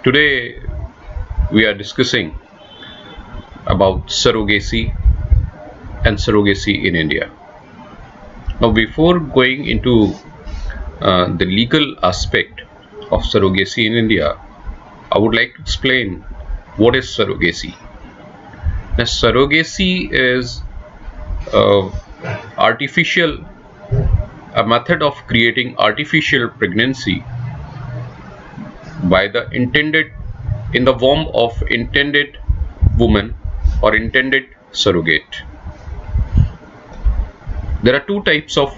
Today we are discussing about surrogacy and surrogacy in India. Now, before going into the legal aspect of surrogacy in India, I would like to explain what is surrogacy. Now, surrogacy is a method of creating artificial pregnancy by the intended in the womb of intended woman or intended surrogate. There are two types of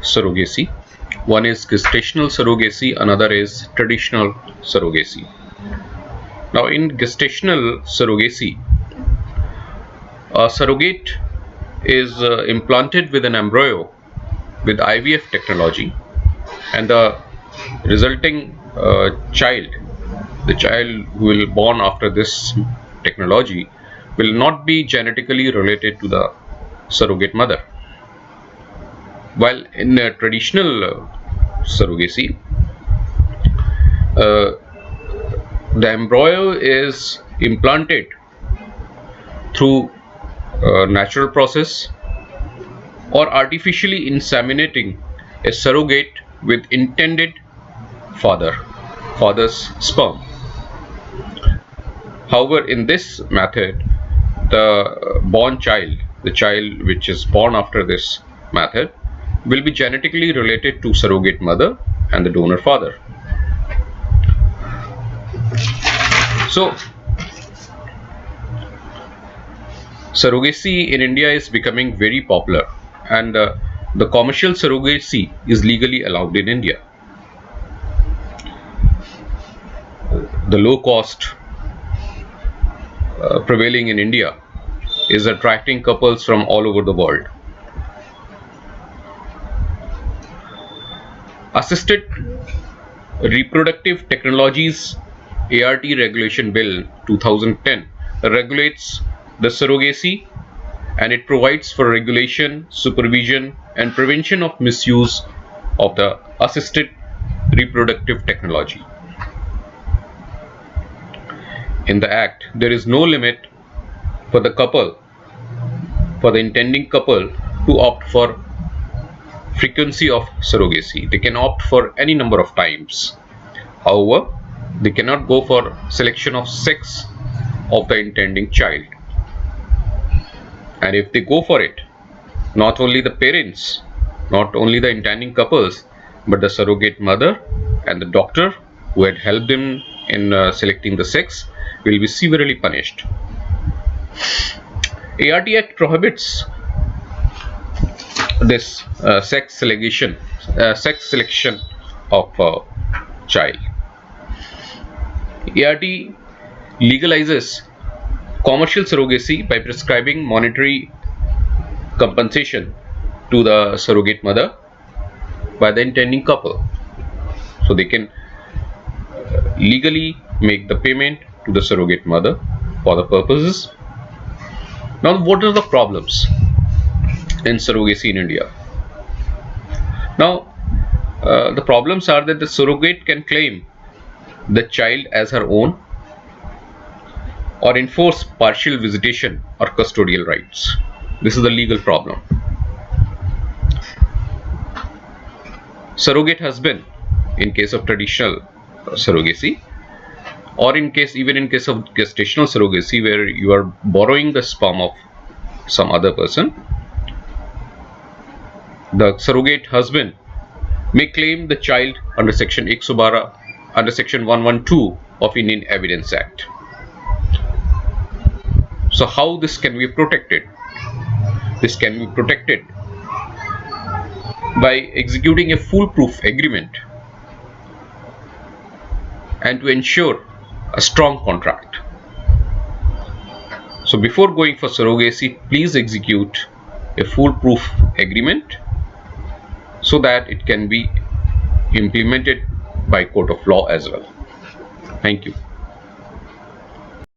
surrogacy. One is gestational surrogacy, another is traditional surrogacy. Now, in gestational surrogacy, a surrogate is implanted with an embryo with IVF technology, and the resulting child, the child who will be born after this technology, will not be genetically related to the surrogate mother. While in traditional surrogacy, the embryo is implanted through a natural process or artificially inseminating a surrogate with intended father's sperm. However, in this method, the born child, the child which is born after this method, will be genetically related to surrogate mother and the donor father. So, surrogacy in India is becoming very popular, and the commercial surrogacy is legally allowed in India. The low cost prevailing in India is attracting couples from all over the world. Assisted Reproductive Technologies ART Regulation Bill 2010 regulates the surrogacy, and it provides for regulation, supervision and prevention of misuse of the assisted reproductive technology. In the Act, there is no limit for the intending couple to opt for frequency of surrogacy. They can opt for any number of times. However, they cannot go for selection of sex of the intending child. And if they go for it, not only the parents, not only the intending couples, but the surrogate mother and the doctor who had helped them in selecting the sex will be severely punished. ART Act prohibits this sex selection of a child. ART legalizes commercial surrogacy by prescribing monetary compensation to the surrogate mother by the intending couple, so they can legally make the payment to the surrogate mother for the purposes. Now, what are the problems in surrogacy in India? Now, the problems are that the surrogate can claim the child as her own or enforce partial visitation or custodial rights. This is the legal problem. Surrogate husband in case of traditional surrogacy, or even in case of gestational surrogacy, where you are borrowing the sperm of some other person, the surrogate husband may claim the child under Section 112 under Section 112 of Indian Evidence Act. So how this can be protected? This can be protected by executing a foolproof agreement and to ensure a strong contract. So before going for surrogacy, please execute a foolproof agreement so that it can be implemented by court of law as well. Thank you.